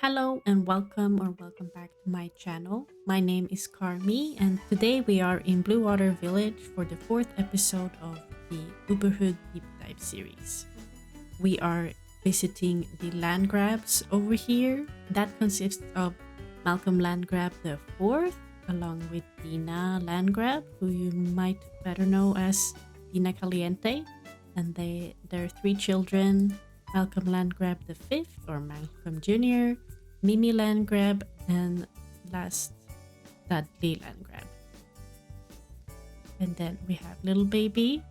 Hello and welcome back to my channel. My name is Carmi and today we are in Blue Water Village for the fourth episode of the Uberhood Deep Dive series. We are visiting the Landgraabs over here. That consists of Malcolm Landgraab the fourth, along with Dina Landgraab, who you might better know as Dina Caliente, and their three children, Malcolm Landgraab the fifth, or Malcolm Jr., Mimi Landgraab, and last, Dudley Landgraab. And then we have little baby.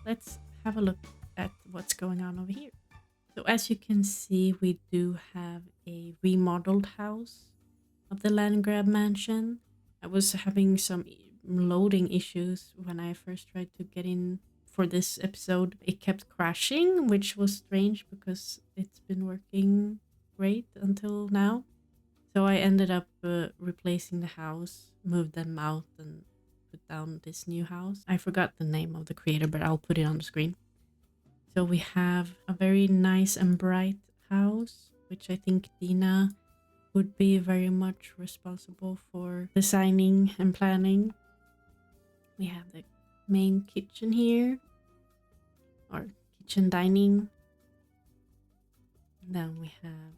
Let's have a look at what's going on over here. So as you can see, we do have a remodeled house of the Landgraab mansion. I was having some loading issues when I first tried to get in for this episode. It kept crashing, which was strange because it's been working great until now. So I ended up replacing the house, moved them out, and put down this new house. I forgot the name of the creator, but I'll put it on the screen. So we have a very nice and bright house, which I think Dina would be very much responsible for designing and planning. We have the main kitchen here, or kitchen dining. And then we have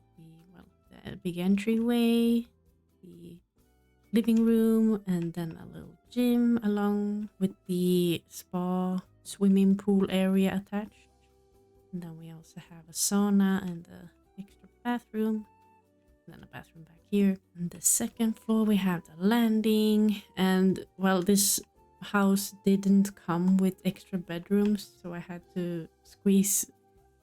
the big entryway, the living room, and then a little gym along with the spa swimming pool area attached. And then we also have a sauna and the extra bathroom. And then a bathroom back here. On the second floor we have the landing, and well, this house didn't come with extra bedrooms, so I had to squeeze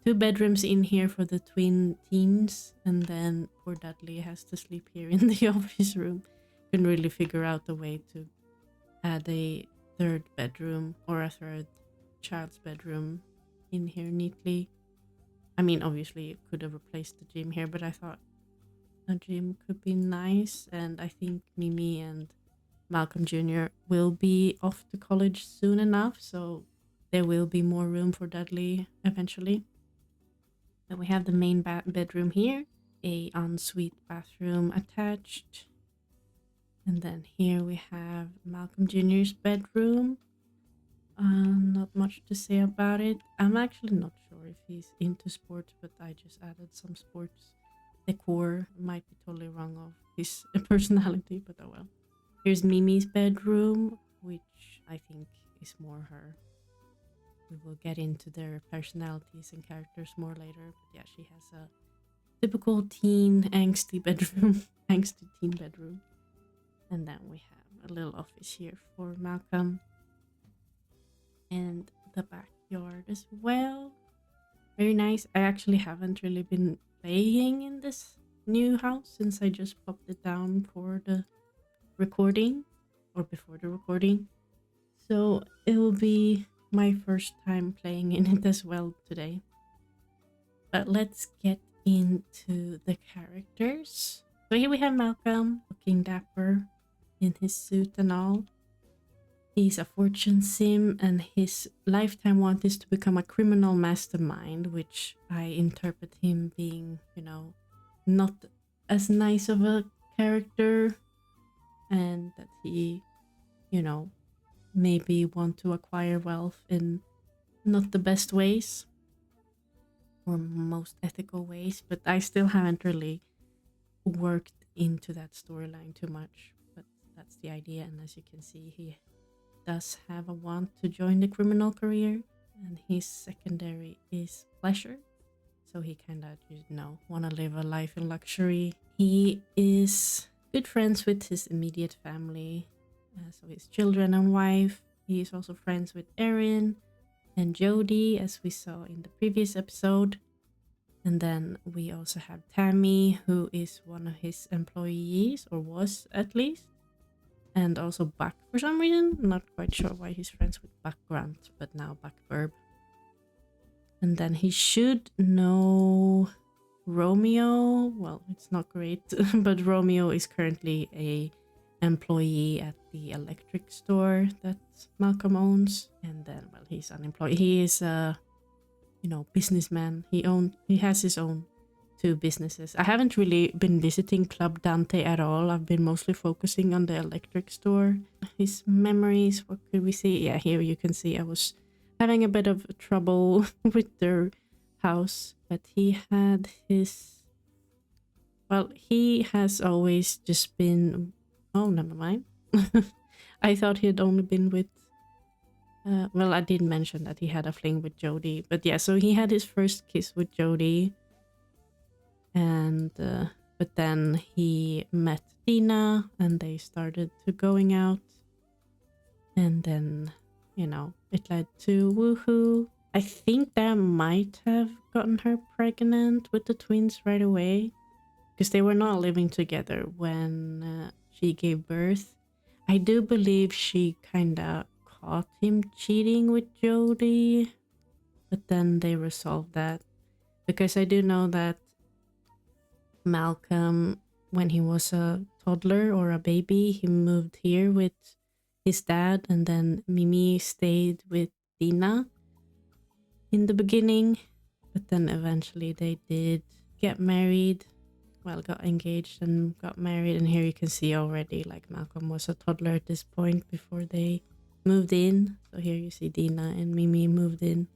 2 bedrooms in here for the twin teens, and then poor Dudley has to sleep here in the office room. Couldn't really figure out a way to add a third bedroom or a third child's bedroom in here neatly. I mean, obviously it could have replaced the gym here, but I thought a gym could be nice, and I think Mimi and Malcolm Jr. will be off to college soon enough, so there will be more room for Dudley eventually. Then we have the main bedroom here, a ensuite bathroom attached. And then here we have Malcolm Jr.'s bedroom. Not much to say about it. I'm actually not sure if he's into sports, but I just added some sports decor. Might be totally wrong of his personality, but oh well. Here's Mimi's bedroom, which I think is more her. We will get into their personalities and characters more later. But yeah, she has a typical teen angsty bedroom. Angsty teen bedroom. And then we have a little office here for Malcolm. And the backyard as well. Very nice. I actually haven't really been playing in this new house since I just popped it down for the recording, or before the recording. So it will be my first time playing in it as well today. But let's get into the characters. So here we have Malcolm, looking dapper in his suit and all. He's a fortune sim, and his lifetime want is to become a criminal mastermind, which I interpret him being, not as nice of a character, and that he, maybe want to acquire wealth in not the best ways or most ethical ways. But I still haven't really worked into that storyline too much, but that's the idea. And as you can see, he does have a want to join the criminal career, and his secondary is pleasure. So he kind of, want to live a life in luxury. He is good friends with his immediate family, so his children and wife. He is also friends with Erin and Jody, as we saw in the previous episode. And then we also have Tammy, who is one of his employees, or was at least. And also Buck for some reason. I'm not quite sure why he's friends with Buck Grant, but now Buck Verb. And then he should know Romeo. Well, it's not great, but Romeo is currently a employee at the electric store that Malcolm owns. And then, well, he's unemployed. He is a, businessman. He has his own two businesses. I haven't really been visiting Club Dante at all. I've been mostly focusing on the electric store. His memories, what could we see? Yeah, here you can see I was having a bit of trouble with their house, but he had his... Well, he has always just been... Oh, never mind. I thought he had only been with... well, I did mention that he had a fling with Jodie. But yeah, so he had his first kiss with Jodie. And... but then he met Dina and they started to going out. And then, you know, it led to woohoo. I think that might have gotten her pregnant with the twins right away. Because they were not living together when she gave birth. I do believe she kind of caught him cheating with Jodie. But then they resolved that. Because I do know that Malcolm, when he was a toddler or a baby, he moved here with his dad. And then Mimi stayed with Dina in the beginning. But then eventually they did get married. Well, got engaged and got married. And here you can see already, like, Malcolm was a toddler at this point before they moved in. So here you see Dina and Mimi moved in.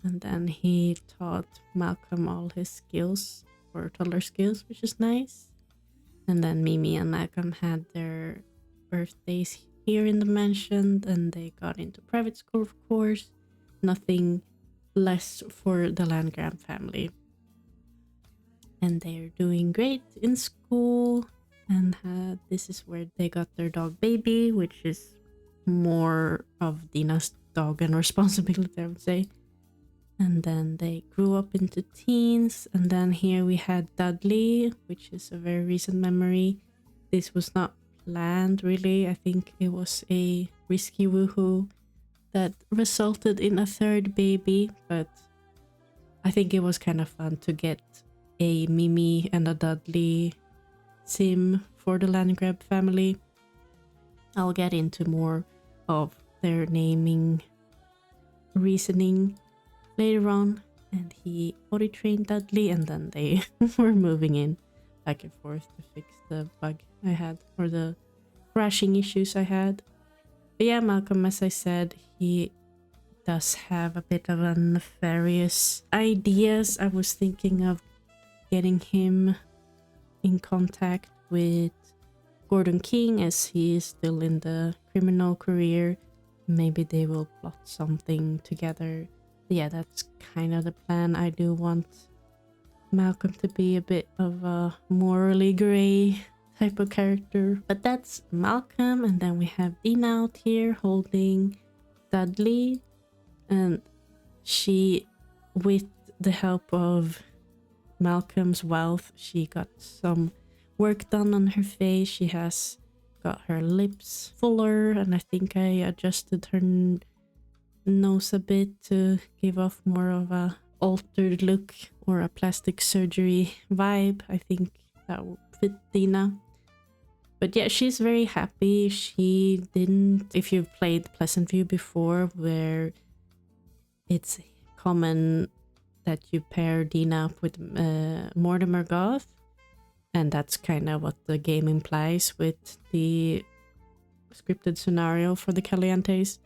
And then he taught Malcolm all his skills, or toddler skills, which is nice. And then Mimi and Malcolm had their birthdays here in the mansion. And they got into private school, of course. Nothing less for the Landgraab family. And they're doing great in school. And this is where they got their dog Baby, which is more of Dina's dog and responsibility, I would say. And then they grew up into teens. And then here we had Dudley, which is a very recent memory. This was not planned, really. I think it was a risky woohoo that resulted in a third baby. But I think it was kind of fun to get a Mimi and a Dudley sim for the Landgraab family. I'll get into more of their naming reasoning later on. And he potty trained Dudley, and then they were moving in back and forth to fix the bug I had, or the crashing issues I had. But yeah, Malcolm, as I said, he does have a bit of a nefarious ideas. I was thinking of getting him in contact with Gordon King, as he is still in the criminal career. Maybe they will plot something together. Yeah, that's kind of the plan. I do want Malcolm to be a bit of a morally gray type of character. But that's Malcolm. And then we have Dina out here holding Dudley. And she, with the help of Malcolm's wealth, she got some work done on her face. She has got her lips fuller, and I think I adjusted her nose a bit to give off more of a altered look or a plastic surgery vibe. I think that would fit Dina. But yeah, she's very happy. She didn't... If you've played Pleasant View before, where it's common that you pair Dina up with Mortimer Goth, and that's kind of what the game implies with the scripted scenario for the Calientes.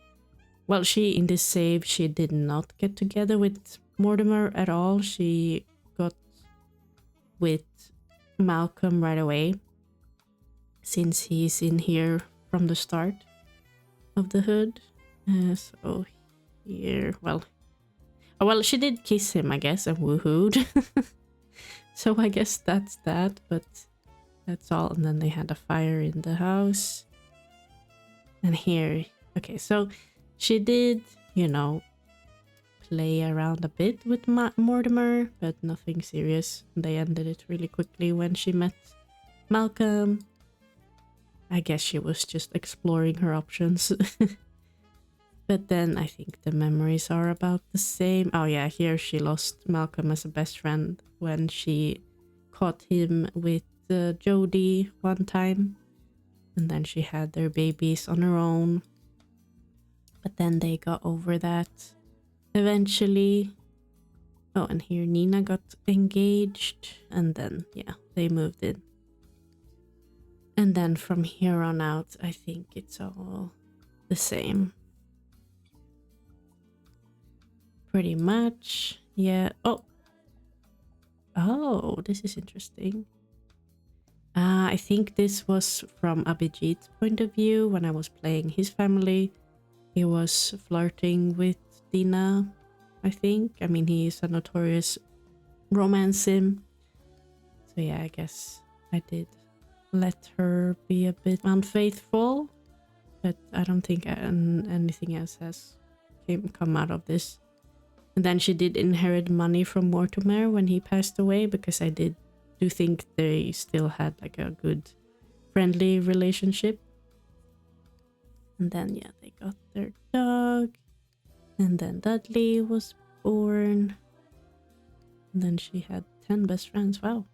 Well, in this save, she did not get together with Mortimer at all. She got with Malcolm right away, since he's in here from the start of the hood. So here, well, she did kiss him, I guess, and woohooed. So I guess that's that, but that's all. And then they had a fire in the house. And here, okay, so she did, you know, play around a bit with Mortimer, but nothing serious. They ended it really quickly when she met Malcolm. I guess she was just exploring her options. But then I think the memories are about the same. Oh yeah, here she lost Malcolm as a best friend when she caught him with Jodie one time. And then she had their babies on her own. But then they got over that eventually. Oh, and here Nina got engaged, and then, yeah, they moved in. And then from here on out, I think it's all the same. Pretty much, yeah. Oh, this is interesting. I think this was from Abhijit's point of view. When I was playing his family, he was flirting with Dina, I think. I mean, he's a notorious romance sim. So yeah, I guess I did let her be a bit unfaithful. But I don't think anything else has come out of this. And then she did inherit money from Mortimer when he passed away, because I do think they still had like a good friendly relationship. And then, yeah, they got their dog. And then Dudley was born. And then she had 10 best friends. Wow,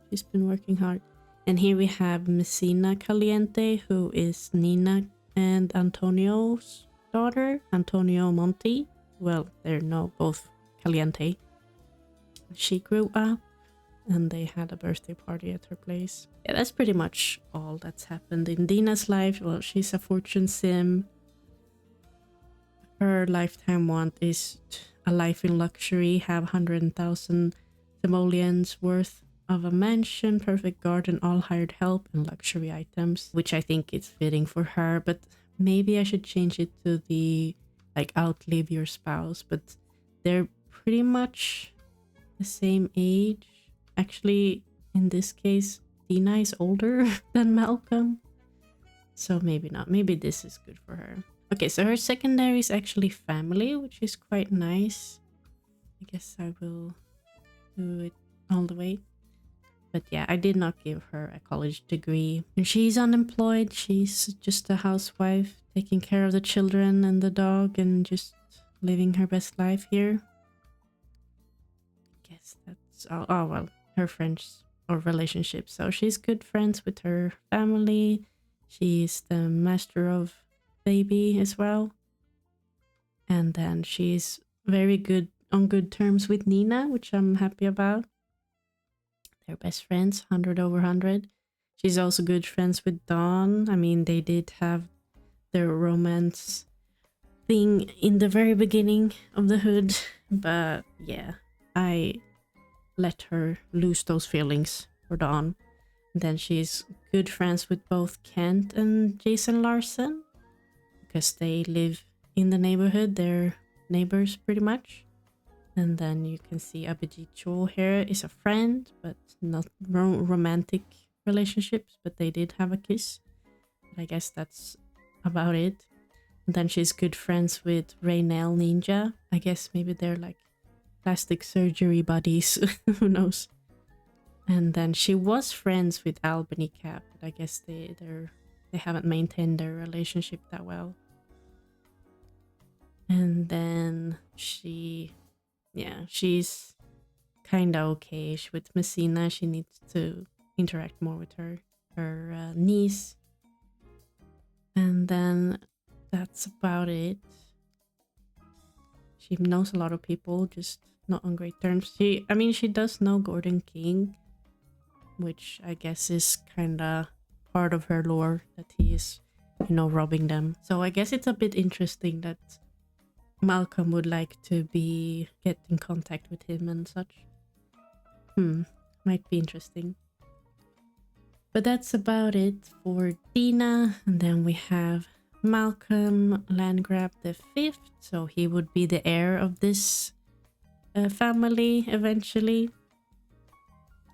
she's been working hard. And here we have Messina Caliente, who is Nina and Antonio's daughter, Antonio Monti. Well, they're no both Caliente. She grew up and they had a birthday party at her place. Yeah, that's pretty much all that's happened in Dina's life. Well, she's a fortune sim. Her lifetime want is a life in luxury, have 100,000 simoleons worth of a mansion, perfect garden, all hired help, and luxury items, which I think is fitting for her. But maybe I should change it to the like outlive your spouse. But they're pretty much the same age. Actually, in this case, Dina is older than Malcolm. So maybe not. Maybe this is good for her. Okay, so her secondary is actually family, which is quite nice. I guess I will do it all the way. But yeah, I did not give her a college degree. And she's unemployed. She's just a housewife, taking care of the children and the dog and just living her best life here. I guess that's all. Oh, well, her friends or relationships. So she's good friends with her family. She's the master of baby as well. And then she's very good on good terms with Nina, which I'm happy about. They're best friends, 100 over 100. She's also good friends with Dawn. I mean, they did have their romance thing in the very beginning of the hood. But yeah, I let her lose those feelings for Dawn. And then she's good friends with both Kent and Jason Larson, because they live in the neighborhood. They're neighbors pretty much. And then you can see Abhijit Cho here is a friend, but not romantic relationships, but they did have a kiss. But I guess that's about it. And then she's good friends with Raynell Ninja. I guess maybe they're like plastic surgery buddies. Who knows? And then she was friends with Albany Cap, but I guess they haven't maintained their relationship that well. And then she's kind of okay with Messina. She needs to interact more with her niece. And then that's about it. She knows a lot of people, just not on great terms. She does know Gordon King, which I guess is kind of part of her lore, that he is, robbing them. So I guess it's a bit interesting that Malcolm would like to get in contact with him and such. Might be interesting. But that's about it for Dina. And then we have Malcolm Landgraab the Fifth. So he would be the heir of this family eventually.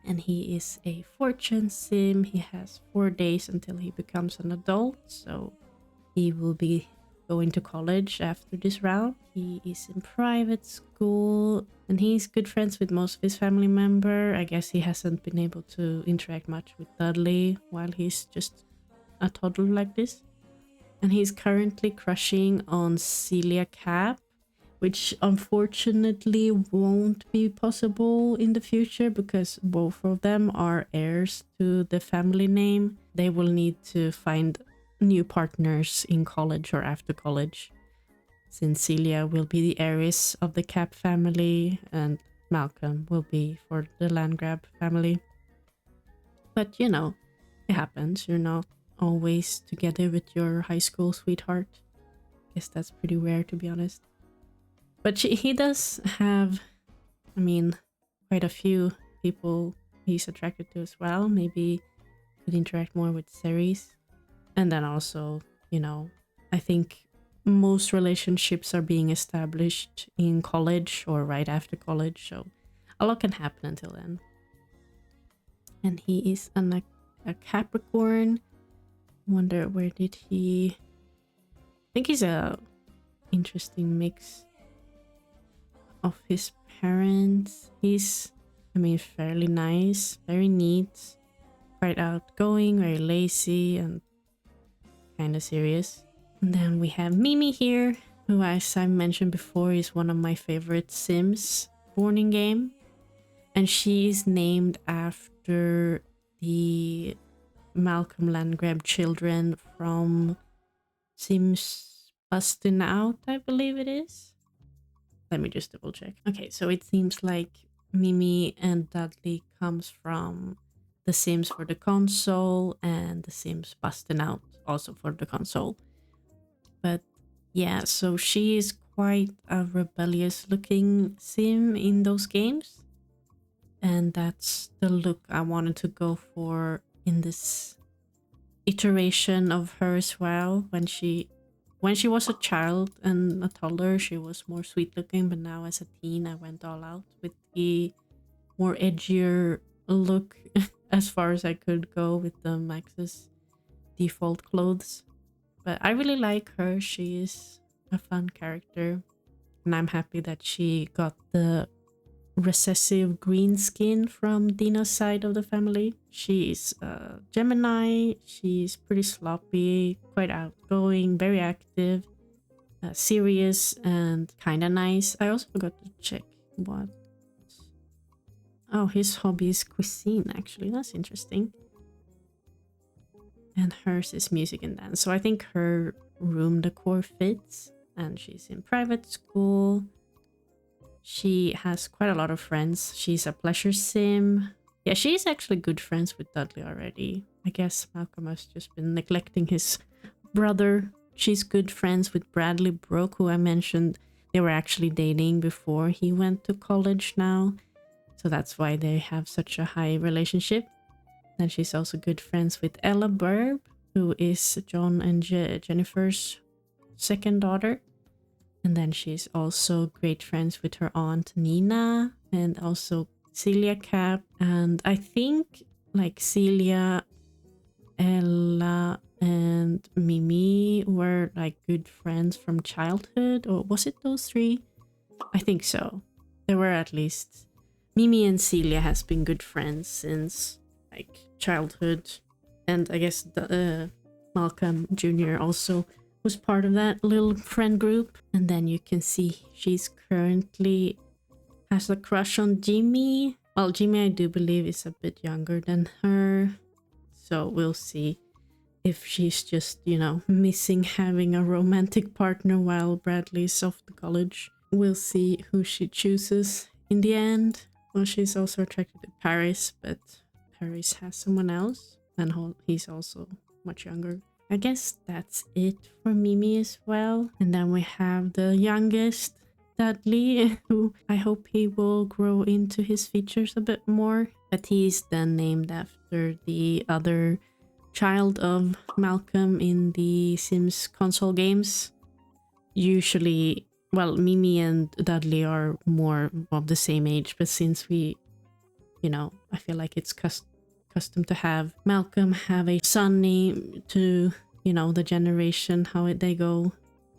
And he is a fortune sim. He has 4 days until he becomes an adult. So he will be going to college after this round. He is in private school and he's good friends with most of his family members. I guess he hasn't been able to interact much with Dudley while he's just a toddler like this. And he's currently crushing on Celia Cap, which unfortunately won't be possible in the future because both of them are heirs to the family name. They will need to find new partners in college or after college, since Celia will be the heiress of the Cap family and Malcolm will be for the Landgrab family. But you know, it happens. You're not always together with your high school sweetheart. Guess that's pretty rare, to be honest. But he does have, I mean, quite a few people he's attracted to as well. Maybe could interact more with Ceres. And then also, you know, I think most relationships are being established in college or right after college. So a lot can happen until then. And he is a Capricorn. Wonder where did he... I think he's a interesting mix of his parents. He's, I mean, fairly nice, very neat, quite outgoing, very lazy, and kind of serious. And then we have Mimi here, who, as I mentioned before, is one of my favorite Sims boarding game. And she is named after the Malcolm Landgrab children from Sims Bustin' Out, I believe it is. Let me just double check. Okay, so it seems like Mimi and Dudley comes from The Sims for the console and The Sims Bustin' Out also for the console. But yeah, so she is quite a rebellious looking Sim in those games. And that's the look I wanted to go for in this iteration of her as well. When she was a child and a toddler, she was more sweet looking, but now as a teen, I went all out with the more edgier look as far as I could go with the Max's default clothes. But I really like her. She is a fun character, and I'm happy that she got the recessive green skin from Dina's side of the family. She's a Gemini. She's pretty sloppy, quite outgoing, very active, serious, and kind of nice. I also forgot to check what... Oh, his hobby is cuisine, actually. That's interesting. And hers is music and dance. So I think her room decor fits. And she's in private school. She has quite a lot of friends. She's a pleasure sim. Yeah, she's actually good friends with Dudley already. I guess Malcolm has just been neglecting his brother. She's good friends with Bradley Brooke, who I mentioned they were actually dating before he went to college now. So that's why they have such a high relationship. And she's also good friends with Ella Burb, who is John and Jennifer's second daughter. And then she's also great friends with her aunt Nina and also Celia Cap. And I think like Celia, Ella, and Mimi were like good friends from childhood. Or was it those three? I think so. There were at least. Mimi and Celia has been good friends since like childhood. And I guess Malcolm Jr. also was part of that little friend group. And then you can see she's currently has a crush on Jimmy. Well, Jimmy I do believe is a bit younger than her. So we'll see if she's just, you know, missing having a romantic partner while Bradley's off to college. We'll see who she chooses in the end. Well, she's also attracted to Paris, but Paris has someone else. And he's also much younger. I guess that's it for Mimi as well. And then we have the youngest, Dudley, who I hope he will grow into his features a bit more. But he's then named after the other child of Malcolm in the Sims console games. Usually, well, Mimi and Dudley are more of the same age, but since we, you know, I feel like it's custom to have Malcolm have a son name to, you know, the generation, how they go.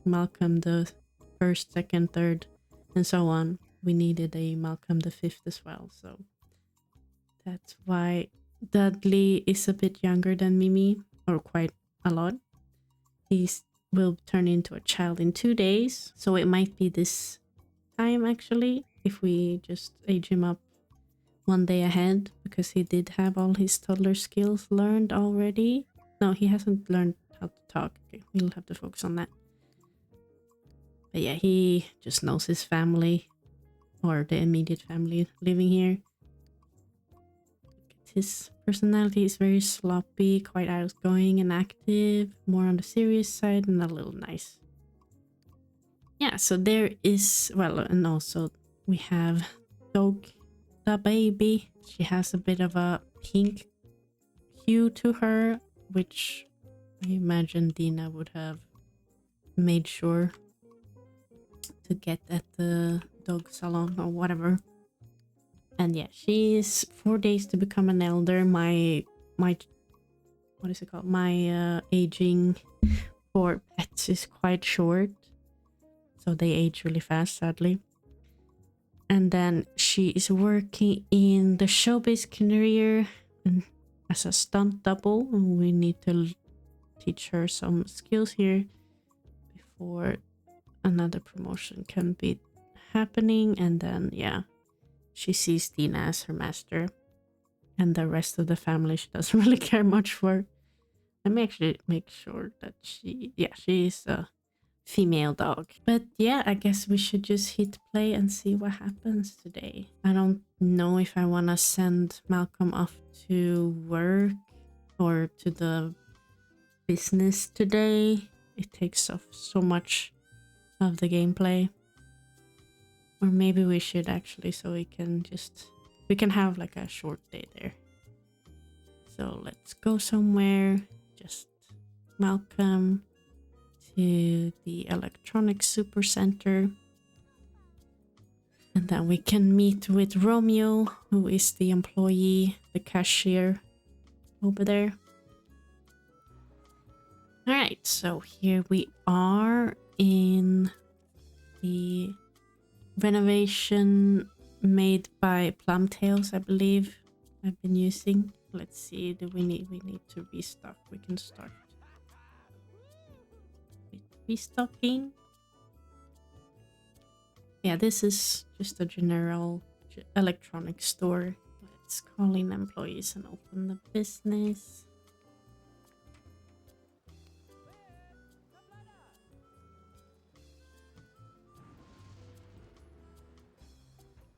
Malcolm the first, second, third, and so on. We needed a Malcolm the fifth as well, so that's why Dudley is a bit younger than Mimi, or quite a lot. He will turn into a child in 2 days, so it might be this time actually, if we just age him up 1 day ahead, because he did have all his toddler skills learned already. No, he hasn't learned how to talk. Okay, we'll have to focus on that. But yeah, he just knows his family. or the immediate family living here. His personality is very sloppy, quite outgoing and active, more on the serious side and a little nice. Yeah, so there is, well, and also we have Dog the baby. She has a bit of a pink hue to her, which I imagine Dina would have made sure to get at the dog salon or whatever. And yeah, she's 4 days to become an elder. My what is it called? My aging for pets is quite short, so they age really fast, sadly. And then she is working in the showbiz career as a stunt double. And we need to teach her some skills here before another promotion can be happening. And then, yeah, she sees Dina as her master. And the rest of the family she doesn't really care much for. Let me actually make sure that she is a female dog. But yeah, I guess we should just hit play and see what happens today. I don't know if I want to send Malcolm off to work or to the business today. It takes off so much of the gameplay. Or maybe we should actually, so we can have like a short day there. So let's go somewhere, just Malcolm to the electronics super center. And then we can meet with Romeo, who is the employee, the cashier over there. All right, so here we are in the renovation made by Plumtails, I believe I've been using. Let's see, we need to restock. We can start with restocking. Yeah, this is just a general electronics store. Let's call in employees and open the business.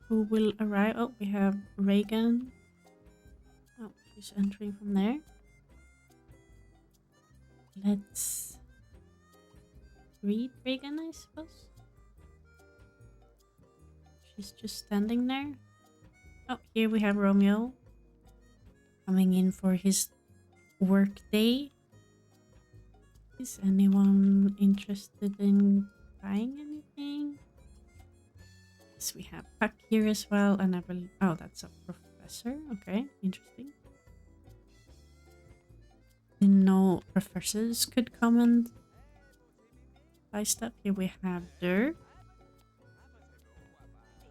Who will arrive? Oh, we have Reagan. Oh, she's entering from there. Let's read Reagan, I suppose. She's just standing there. Oh, here we have Romeo coming in for his work day. Is anyone interested in buying anything? Yes, we have Puck here as well, and I believe, oh, that's a professor. Okay, interesting. Didn't know professors could come and buy stuff. Here we have Dirk.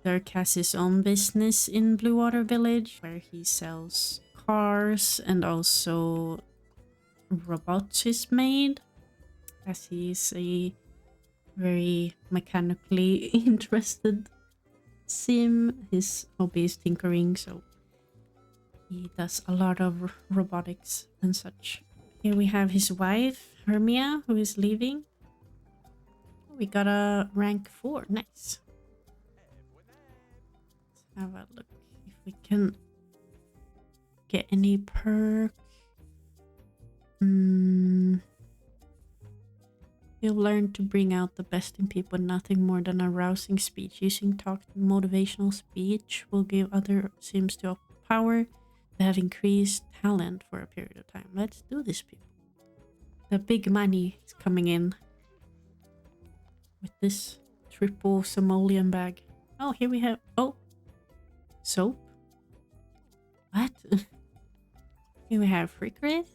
Dirk has his own business in Blue Water Village where he sells cars and also robots is made, as he's a very mechanically interested sim. His hobby is tinkering, so he does a lot of robotics and such. Here we have his wife, Hermia, who is leaving. We got a rank 4. Nice. Let's have a look if we can get any perk. You'll learn to bring out the best in people, nothing more than a rousing speech. Using talk motivational speech will give other sims to power to have increased talent for a period of time. Let's do this, people. The big money is coming in with this triple simoleon bag. Oh, here we have, oh, soap. What? Here we have Freakrith.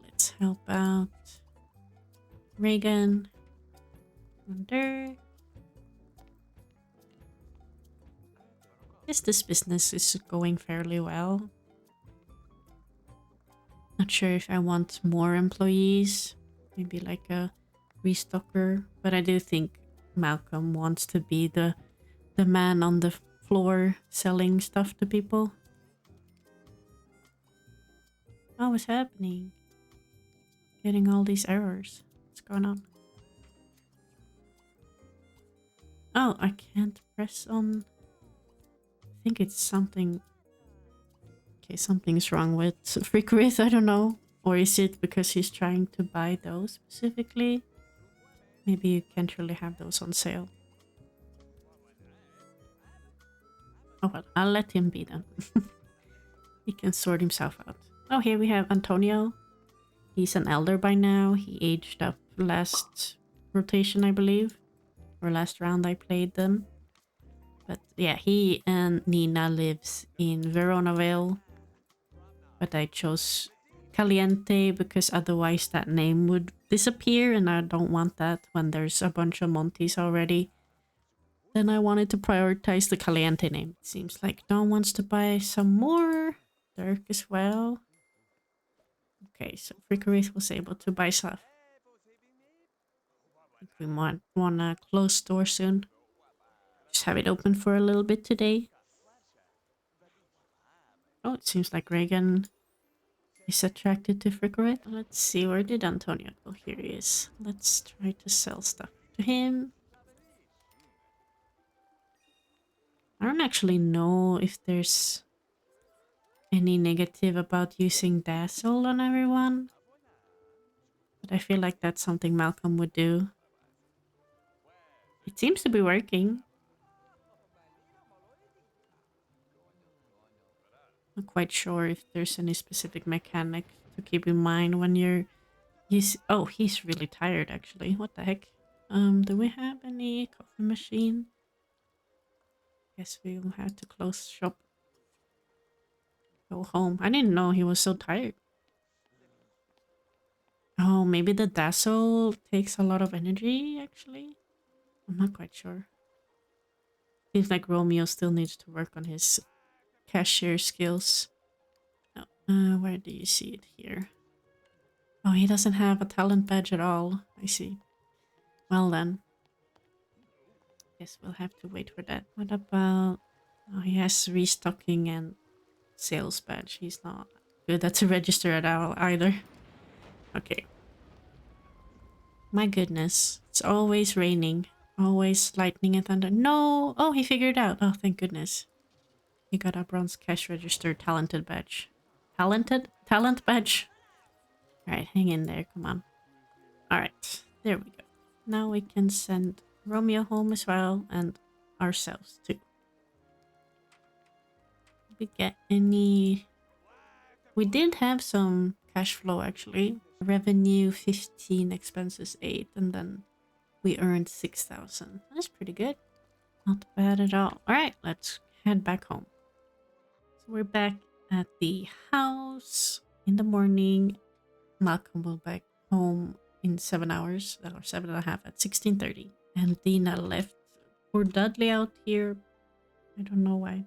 Let's help out Reagan. Wonder. Guess this business is going fairly well. Not sure if I want more employees. Maybe like a restocker. But I do think Malcolm wants to be the man on the floor selling stuff to people. Oh, what's happening? Getting all these errors. What's going on? Oh, I can't press on. I think it's something. Okay, something's wrong with Frickrith, I don't know. Or is it because he's trying to buy those specifically? Maybe you can't really have those on sale. Oh well, I'll let him be then. He can sort himself out. Oh, here we have Antonio. He's an elder by now. He aged up last rotation, I believe. Or last round I played them. But yeah, he and Nina lives in Veronavale. But I chose Caliente because otherwise that name would disappear and I don't want that when there's a bunch of Monties already. Then I wanted to prioritize the Caliente name. It seems like Dawn wants to buy some more. Dirk as well. Okay, so Frickerith was able to buy stuff. I think we want a close store soon. Just have it open for a little bit today. Oh, it seems like Reagan is attracted to Frickerith. Let's see, where did Antonio go? Here he is. Let's try to sell stuff to him. I don't actually know if there's any negative about using Dazzle on everyone. But I feel like that's something Malcolm would do. It seems to be working. Not quite sure if there's any specific mechanic to keep in mind when you're... Oh, he's really tired actually. What the heck? Do we have any coffee machine? Guess we will have to close shop. Go home. I didn't know he was so tired. Oh, maybe the Dazzle takes a lot of energy actually? I'm not quite sure. Seems like Romeo still needs to work on his cashier skills. Oh, where do you see it here? Oh, he doesn't have a talent badge at all. I see. Well then. Guess we'll have to wait for that. What about... Oh, he has restocking and sales badge. He's not good at the register at all either. Okay. My goodness. It's always raining. Always lightning and thunder. No! Oh, he figured it out. Oh, thank goodness. He got a bronze cash register talented badge. Talent badge. Alright, hang in there. Come on. Alright. There we go. Now we can send Romeo home as well and ourselves too. Did we get any... We did have some cash flow actually. Revenue 15, expenses 8, and then we earned 6,000. That's pretty good. Not bad at all. Alright, let's head back home. So we're back at the house in the morning. Malcolm will back home in 7 hours, or 7.5 at 16:30. And Dina left. Poor Dudley out here. I don't know why.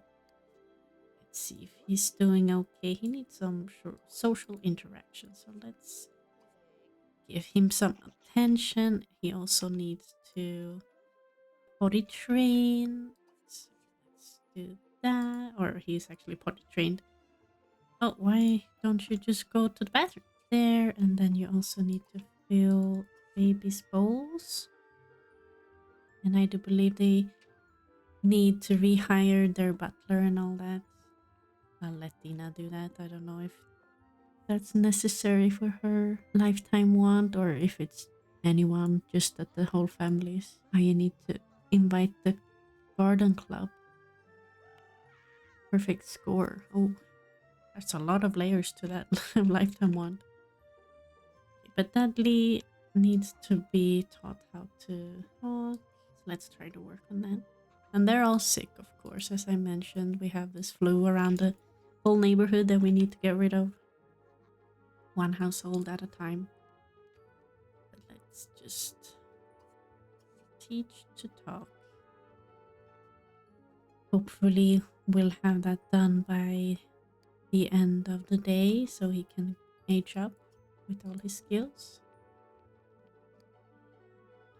Let's see if he's doing okay. He needs some social interaction. So let's give him some attention. He also needs to potty train. So let's do that. Or he's actually potty trained. Oh, why don't you just go to the bathroom? There, and then you also need to fill baby's bowls. And I do believe they need to rehire their butler and all that. I'll let Dina do that. I don't know if that's necessary for her lifetime want or if it's anyone, just that the whole families. Oh, you need to invite the garden club. Perfect score. Oh, that's a lot of layers to that lifetime want. But Dudley needs to be taught how to talk. So let's try to work on that. And they're all sick, of course. As I mentioned, we have this flu around the whole neighborhood that we need to get rid of. One household at a time. But let's just teach to talk. Hopefully we'll have that done by the end of the day so he can age up with all his skills.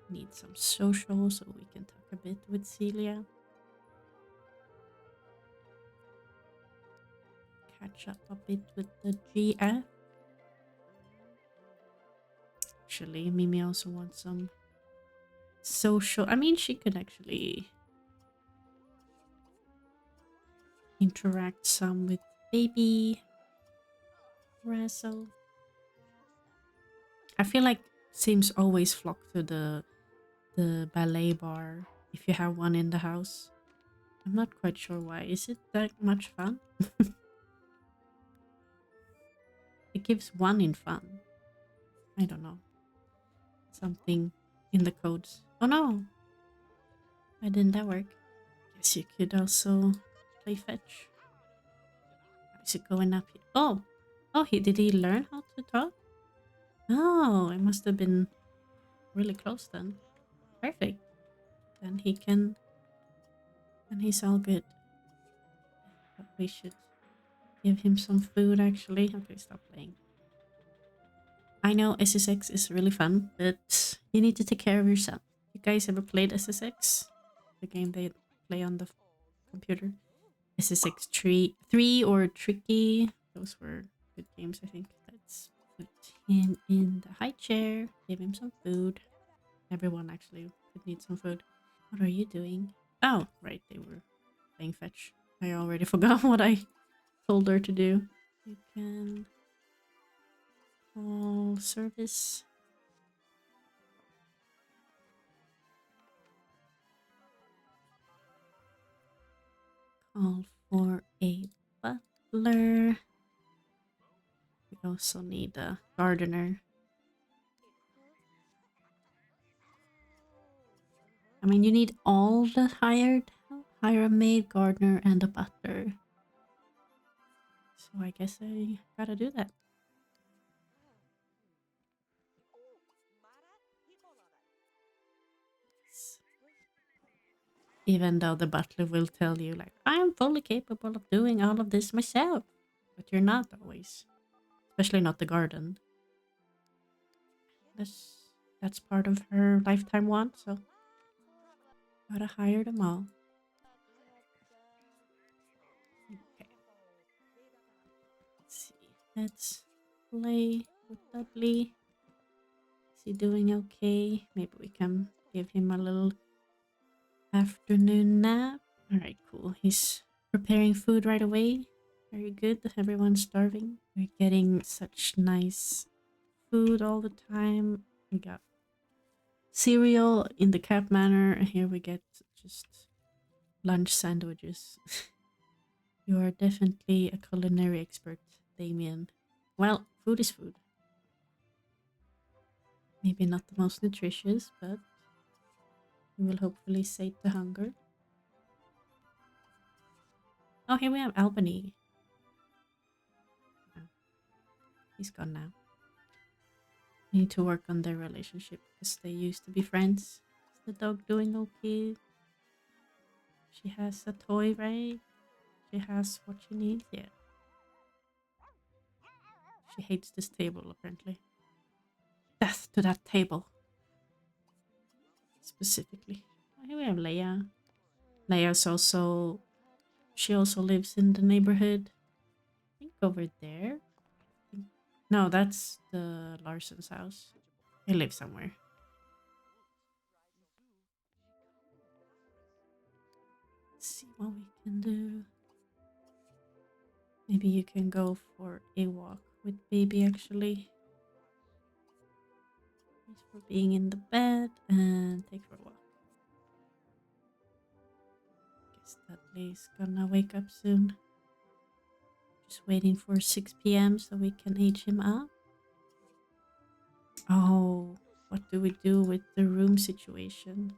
Need some social so we can talk a bit with Celia. Catch up a bit with the GF. Actually, Mimi also wants some social. I mean, she could actually interact some with baby Razzle. I feel like Sims always flock to the ballet bar if you have one in the house. I'm not quite sure why. Is it that much fun? It gives one in fun. I don't know. Something in the codes. Oh no! Why didn't that work? Guess you could also play fetch. How's it going up here? Oh! Oh, did he learn how to talk? Oh, it must have been really close then. Perfect. Then he can... And he's all good. But we should give him some food actually. Okay, stop playing. I know SSX is really fun, but you need to take care of yourself. You guys ever played SSX? The game they play on the computer? SSX 3 or Tricky. Those were good games, I think. Let's put him in the high chair. Give him some food. Everyone actually could need some food. What are you doing? Oh, right, they were playing fetch. I already forgot what I told her to do. You can call service. Call for a butler. We also need a gardener. I mean, you need all the hired. Hire a maid, gardener, and a butler. So I guess I gotta do that. Even though the butler will tell you, like, I am fully capable of doing all of this myself. But you're not always. Especially not the garden. That's part of her lifetime want, so gotta hire them all. Okay. Let's see. Let's play with Dudley. Is he doing okay? Maybe we can give him a little afternoon nap. Alright, cool. He's preparing food right away. Very good. Everyone's starving. We're getting such nice food all the time. We got cereal in the Cap Manor. And here we get just lunch sandwiches. You are definitely a culinary expert, Damien. Well, food is food. Maybe not the most nutritious, but it will hopefully sate the hunger. Oh, here we have Albany. Oh, he's gone now. We need to work on their relationship because they used to be friends. Is the dog doing okay? She has a toy, right? She has what she needs, yeah. She hates this table, apparently. Death to that table. Specifically. Oh, here we have Leia. Leia's also... She also lives in the neighborhood. I think over there. No, that's the Larson's house. They live somewhere. Let's see what we can do. Maybe you can go for a walk with baby actually. Thanks for being in the bed and take for a walk. Guess Dudley's gonna wake up soon. Just waiting for 6 p.m. so we can age him up. Oh, what do we do with the room situation?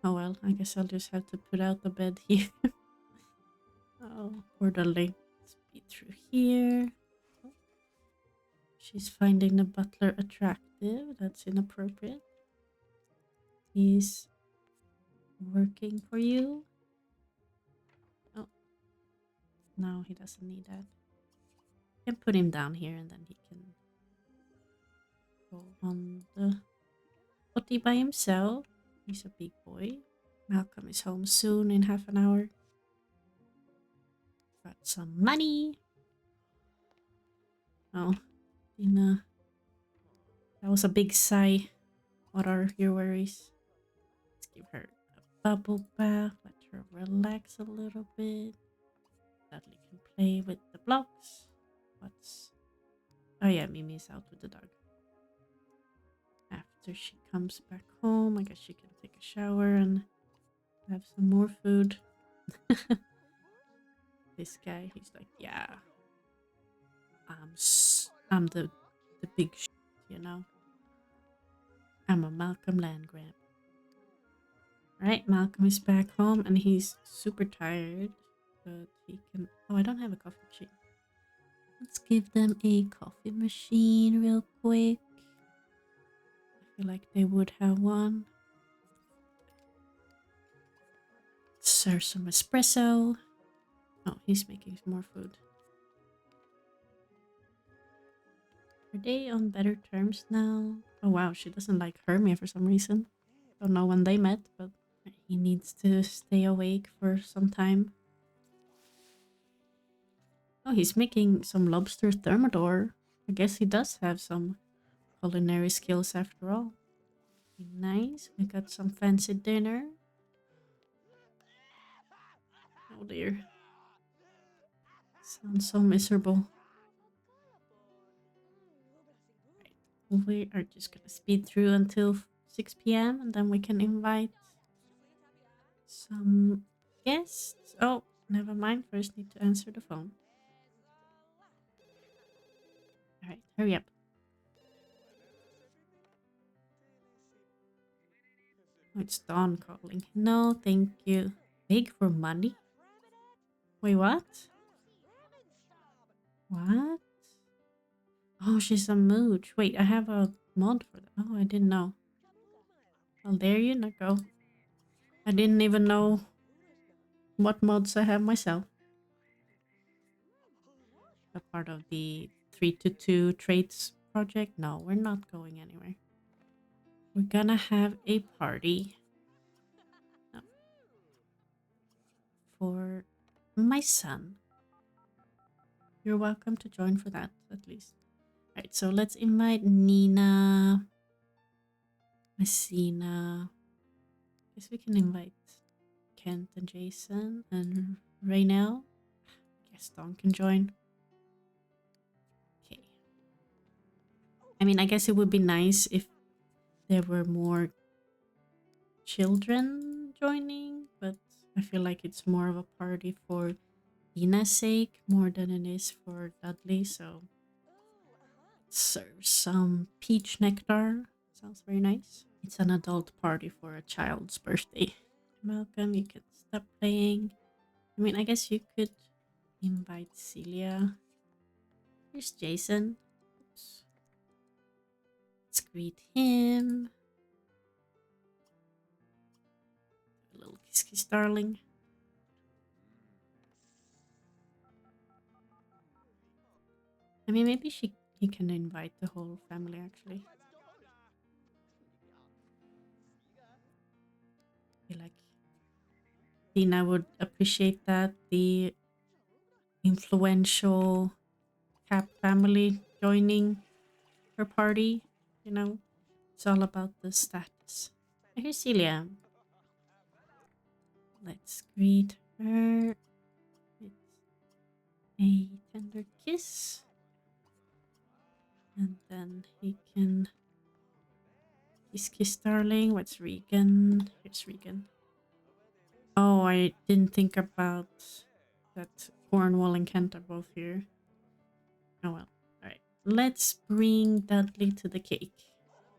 Oh well, I guess I'll just have to put out the bed here. Oh, poor Dudley. Let's be through here. Oh. She's finding the butler attractive. That's inappropriate. He's working for you. Oh, no, he doesn't need that. You can put him down here and then he can go on the potty by himself. He's a big boy. Malcolm is home soon in half an hour. Got some money. Oh, Dina. That was a big sigh. What are your worries? give her a bubble bath. Let her relax a little bit. Dudley can play with the blocks. What's... Oh yeah, Mimi's out with the dog. After she comes back home, I guess she can take a shower and have some more food. This guy, he's like, yeah, I'm the big shit, you know. I'm a Malcolm Landgrab. Right, Malcolm is back home and he's super tired, but he can. Oh, I don't have a coffee machine. Let's give them a coffee machine real quick. I feel like they would have one. Serve some espresso. Oh, he's making some more food. Are they on better terms now? Oh wow, she doesn't like Hermia for some reason. Don't know when they met, but he needs to stay awake for some time. Oh, he's making some lobster thermidor. I guess he does have some culinary skills after all. Nice. We got some fancy dinner. Oh dear. Sounds so miserable. Right. We are just gonna speed through until 6 p.m. and then we can invite some guests. Oh, never mind. First need to answer the phone. Alright, hurry up. Oh, it's Dawn calling. No, thank you. Big for money? Wait, what? What? Oh, she's a mooch. Wait, I have a mod for that. Oh, I didn't know. Well, there you go. I didn't even know what mods I have myself. A part of the 3-2 traits project? No, we're not going anywhere. We're gonna have a party. No. For my son. You're welcome to join for that, at least. Alright, so let's invite Nina, Messina. Guess we can invite Kent and Jason and Raynell. Guess Dawn can join. Okay. I mean, I guess it would be nice if there were more children joining, but I feel like it's more of a party for Dina's sake more than it is for Dudley, so serve some peach nectar. Sounds very nice. It's an adult party for a child's birthday. Malcolm, you can stop playing. I mean, I guess you could invite Celia. Here's Jason. Oops. Let's greet him. A little kiss kiss, darling. I mean, maybe he can invite the whole family, actually. I feel like Dina would appreciate that. The influential Cap family joining her party, you know. It's all about the status. Here's Celia. Let's greet her with a tender kiss. And then he can kiss darling. What's Regan? Here's Regan. Oh, I didn't think about that Cornwall and Kent are both here. Oh well. Alright. Let's bring Dudley to the cake.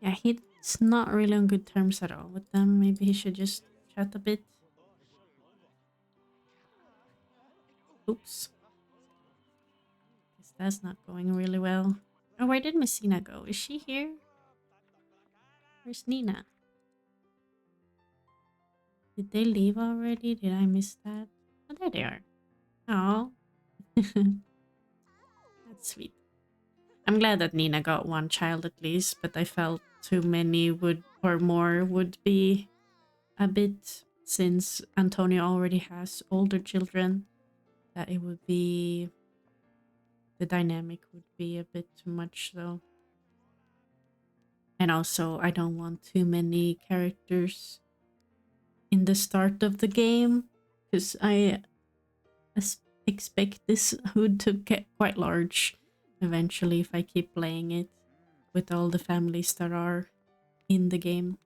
Yeah, he's not really on good terms at all with them. Maybe he should just chat a bit. Oops. Guess that's not going really well. Oh, where did Messina go? Is she here? Where's Nina? Did they leave already? Did I miss that? Oh, there they are. Oh. That's sweet. I'm glad that Nina got one child at least, but I felt too many would, or more would be a bit, since Antonio already has older children, that it would be, the dynamic would be a bit too much though. And also, I don't want too many characters in the start of the game, because I expect this hood to get quite large eventually if I keep playing it with all the families that are in the game.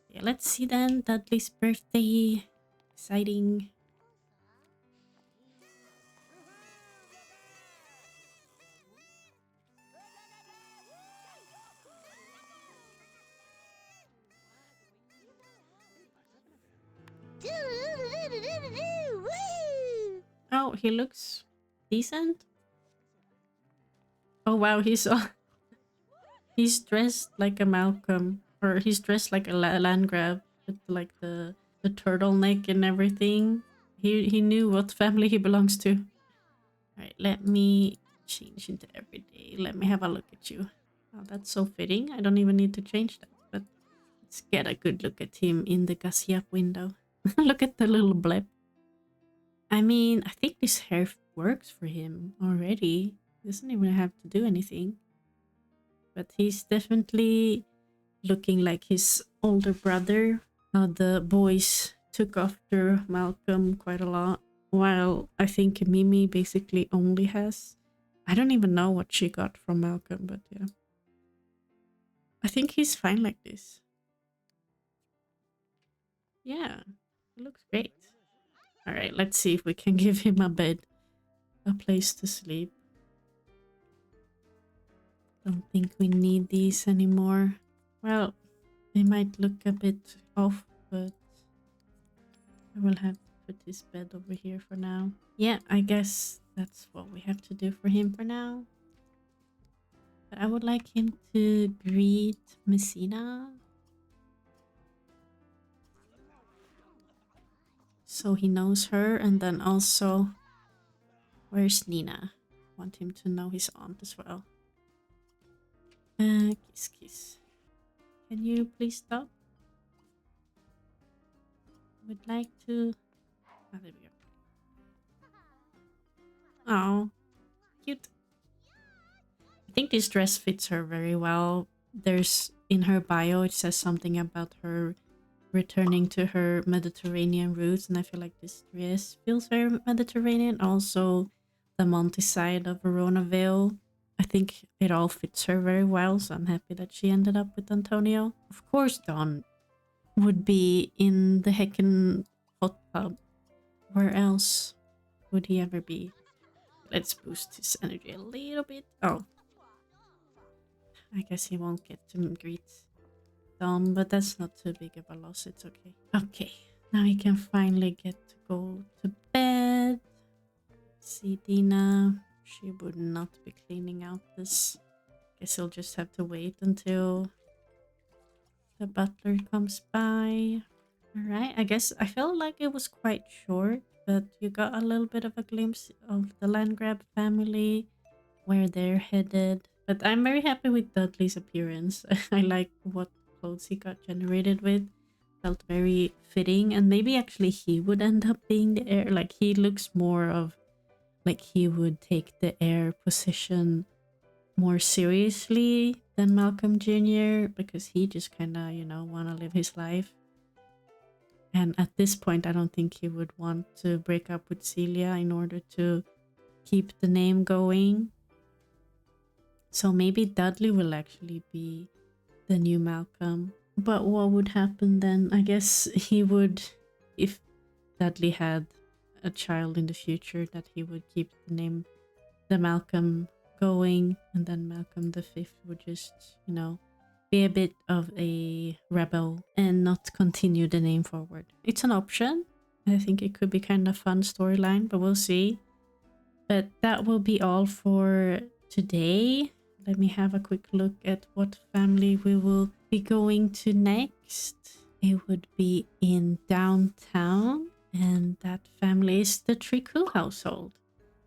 Yeah, let's see then. Dudley's birthday. Exciting. Oh, he looks decent. Oh wow, he's dressed like a Malcolm, or he's dressed like a Landgrab with like the turtleneck and everything. He knew what family he belongs to. All right, let me change into everyday. Let me have a look at you. Oh, that's so fitting. I don't even need to change that. But let's get a good look at him in the Gassiap window. Look at the little blip. I mean, I think this hair works for him already. He doesn't even have to do anything. But he's definitely looking like his older brother. The boys took after Malcolm quite a lot, while I think Mimi basically only has... I don't even know what she got from Malcolm, but yeah. I think he's fine like this. Yeah, it looks great. Alright, let's see if we can give him a bed. A place to sleep. Don't think we need these anymore. Well, they might look a bit off, but I will have to put his bed over here for now. Yeah, I guess that's what we have to do for him for now. But I would like him to greet Messina. So he knows her, and then also... Where's Nina? I want him to know his aunt as well. Kiss kiss. Can you please stop? Would like to... Oh, there we go. Oh, cute. I think this dress fits her very well. There's... In her bio, it says something about her returning to her Mediterranean roots, and I feel like this dress feels very Mediterranean. Also, the Monty side of Verona Vale. I think it all fits her very well, so I'm happy that she ended up with Antonio. Of course, Don would be in the heckin' hot tub. Where else would he ever be? Let's boost his energy a little bit. Oh. I guess he won't get to greet Dom, but that's not too big of a loss. It's okay. Okay. Now he can finally get to go to bed. See Dina. She would not be cleaning out this. Guess he'll just have to wait until the butler comes by. Alright, I guess I felt like it was quite short, but you got a little bit of a glimpse of the Landgraab family, where they're headed. But I'm very happy with Dudley's appearance. I like what clothes he got generated with. Felt very fitting, and maybe actually he would end up being the heir. Like, he looks more of like he would take the heir position more seriously than Malcolm Jr. because he just kind of, you know, want to live his life. And at this point, I don't think he would want to break up with Celia in order to keep the name going. So maybe Dudley will actually be the new Malcolm. But what would happen then? I guess he would, if Dudley had a child in the future, that he would keep the name, the Malcolm going, and then Malcolm the Fifth would just, you know, be a bit of a rebel and not continue the name forward. It's an option. I think it could be kind of fun storyline, but we'll see. But that will be all for today. Let me have a quick look at what family we will be going to next. It would be in downtown, and that family is the Tricou household.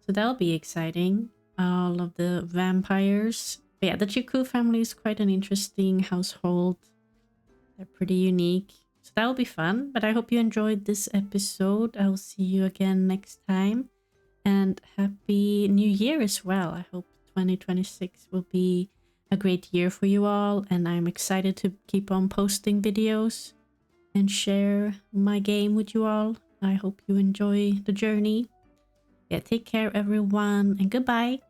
So that'll be exciting. All of the vampires. But yeah, the Tricou family is quite an interesting household. They're pretty unique. So that'll be fun. But I hope you enjoyed this episode. I'll see you again next time. And Happy New Year as well. I hope 2026 will be a great year for you all, and I'm excited to keep on posting videos and share my game with you all. I hope you enjoy the journey. Yeah, take care everyone, and goodbye.